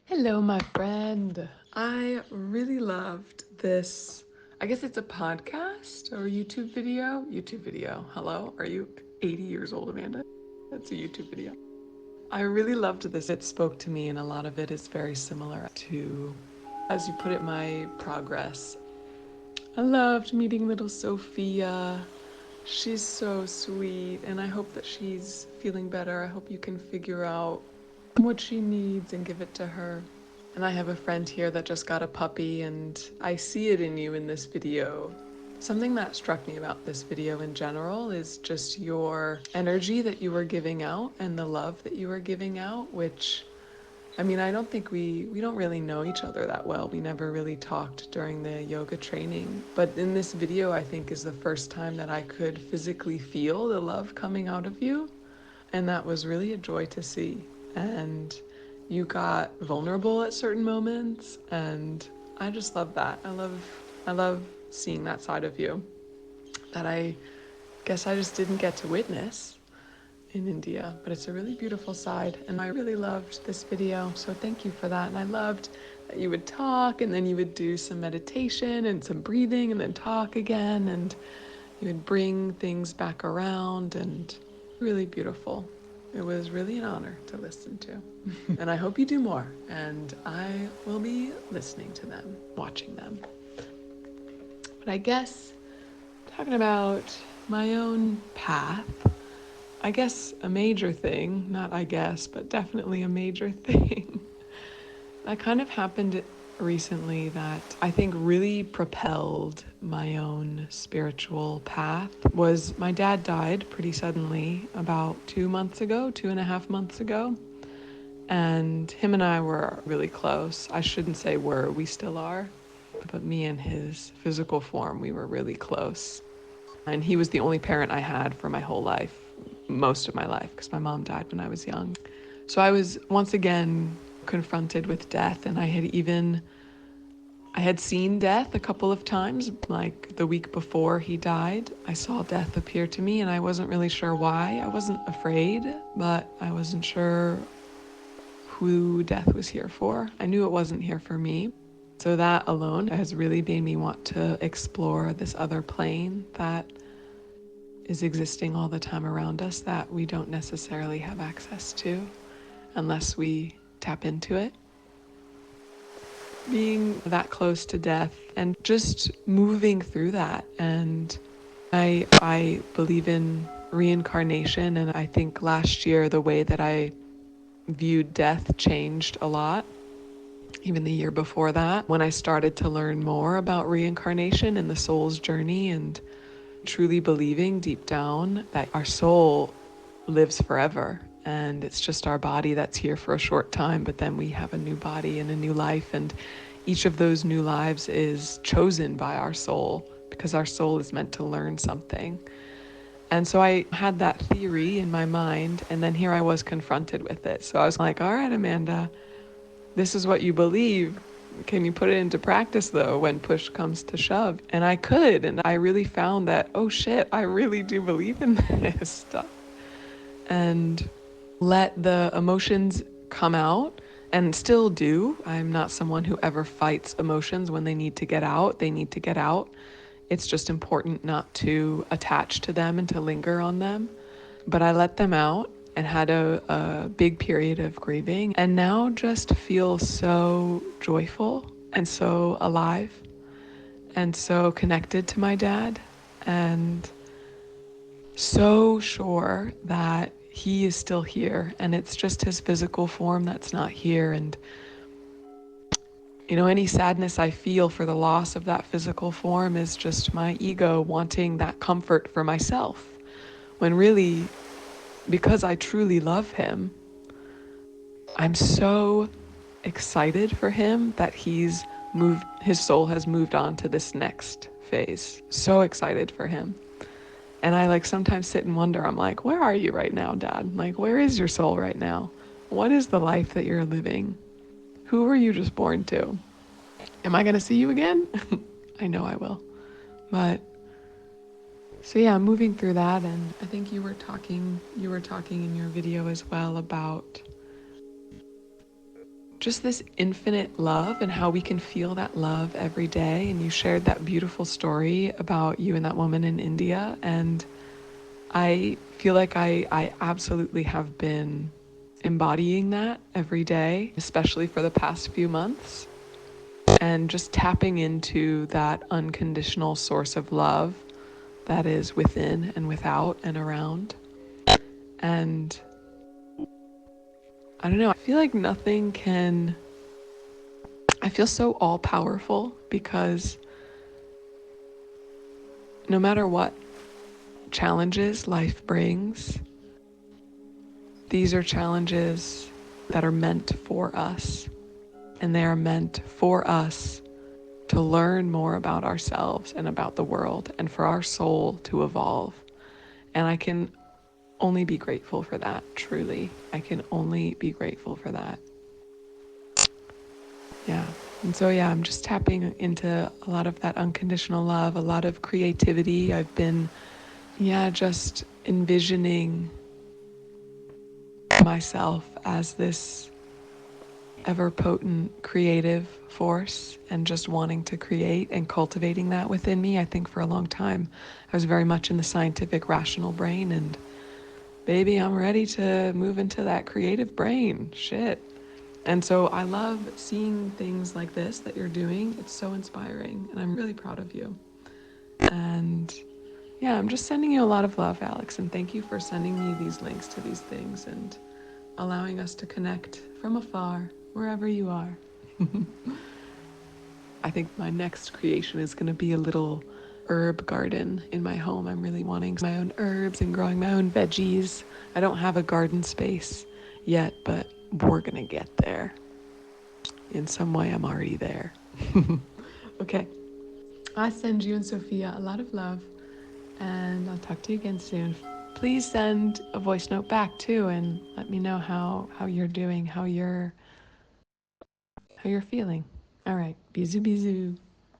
Hello, my friend. I really loved this. I guess it's a podcast or YouTube video. YouTube video. Hello? Are you 80 years old, Amanda? That's a YouTube video. I really loved this. It spoke to me, and a lot of it is very similar to, as you put it, my progress. I loved meeting little Sophia. She's so sweet, and I hope that she's feeling better. I hope you can figure out what she needs and give it to her. And I have a friend here that just got a puppy, and I see it in you in this video. Something that struck me about this video in general is just your energy that you were giving out and the love that you were giving out, which, I mean, I don't think we don't really know each other that well. We never really talked during the yoga training. But in this video, I think is the first time that I could physically feel the love coming out of you. And that was really a joy to see. And you got vulnerable at certain moments, and I just love that. I love seeing that side of you that I guess I just didn't get to witness in India, but it's a really beautiful side, and I really loved this video, so thank you for that. And I loved that you would talk and then you would do some meditation and some breathing and then talk again, and you would bring things back around, and really beautiful. It was really an honor to listen to. And I hope you do more, and I will be listening to them, watching them. But I guess talking about my own path, I guess a major thing, not I guess, but definitely a major thing, that kind of happened recently that I think really propelled my own spiritual path was my dad died pretty suddenly about 2 months ago, 2.5 months ago. And him and I were really close. I shouldn't say were, we still are. But me and his physical form, we were really close. And he was the only parent I had for my whole life, most of my life, because my mom died when I was young. So I was once again confronted with death, and I had seen death a couple of times. Like the week before he died, I saw death appear to me, and I wasn't really sure why. I wasn't afraid, but I wasn't sure who death was here for. I knew it wasn't here for me. So that alone has really made me want to explore this other plane that is existing all the time around us that we don't necessarily have access to unless we tap into it. Being that close to death and just moving through that. And I believe in reincarnation, and I think last year the way that I viewed death changed a lot. Even the year before that, when I started to learn more about reincarnation and the soul's journey, and truly believing deep down that our soul lives forever, and it's just our body that's here for a short time, but then we have a new body and a new life, and each of those new lives is chosen by our soul because our soul is meant to learn something. And so I had that theory in my mind, and then here I was confronted with it. So I was like, all right, Amanda, this is what you believe. Can you put it into practice though when push comes to shove? And I could, and I really found that, oh shit, I really do believe in this stuff. And let the emotions come out, and still do. I'm not someone who ever fights emotions. When they need to get out, they need to get out. It's just important not to attach to them and to linger on them. But I let them out and had a big period of grieving, and now just feel so joyful and so alive and so connected to my dad, and so sure that he is still here, and it's just his physical form that's not here. And any sadness I feel for the loss of that physical form is just my ego wanting that comfort for myself, when really, because I truly love him, I'm so excited for him that his soul has moved on to this next phase. So excited for him. And I sometimes sit and wonder, I'm like, where are you right now, Dad? Where is your soul right now? What is the life that you're living? Who were you just born to? Am I gonna see you again? I know I will. But so yeah, I'm moving through that, and I think you were talking in your video as well about just this infinite love and how we can feel that love every day. And you shared that beautiful story about you and that woman in India. And I feel like I absolutely have been embodying that every day, especially for the past few months. And just tapping into that unconditional source of love that is within and without and around. And I don't know, I feel like nothing can, I feel so all powerful because no matter what challenges life brings, these are challenges that are meant for us. And they are meant for us to learn more about ourselves and about the world and for our soul to evolve. And I can only be grateful for that, truly. I can only be grateful for that. Yeah. And so, yeah, I'm just tapping into a lot of that unconditional love, a lot of creativity. I've been, yeah, just envisioning myself as this ever potent creative force and just wanting to create and cultivating that within me. I think for a long time, I was very much in the scientific, rational brain, and baby, I'm ready to move into that creative brain. Shit. And so I love seeing things like this that you're doing. It's so inspiring, and I'm really proud of you. And yeah, I'm just sending you a lot of love, Alex, and thank you for sending me these links to these things and allowing us to connect from afar, wherever you are. I think my next creation is going to be a little herb garden in my home. I'm really wanting my own herbs and growing my own veggies. I don't have a garden space yet, but we're going to get there. In some way, I'm already there. Okay. I send you and Sophia a lot of love, and I'll talk to you again soon. Please send a voice note back too, and let me know how you're doing, how you're feeling. All right, bisous bisous.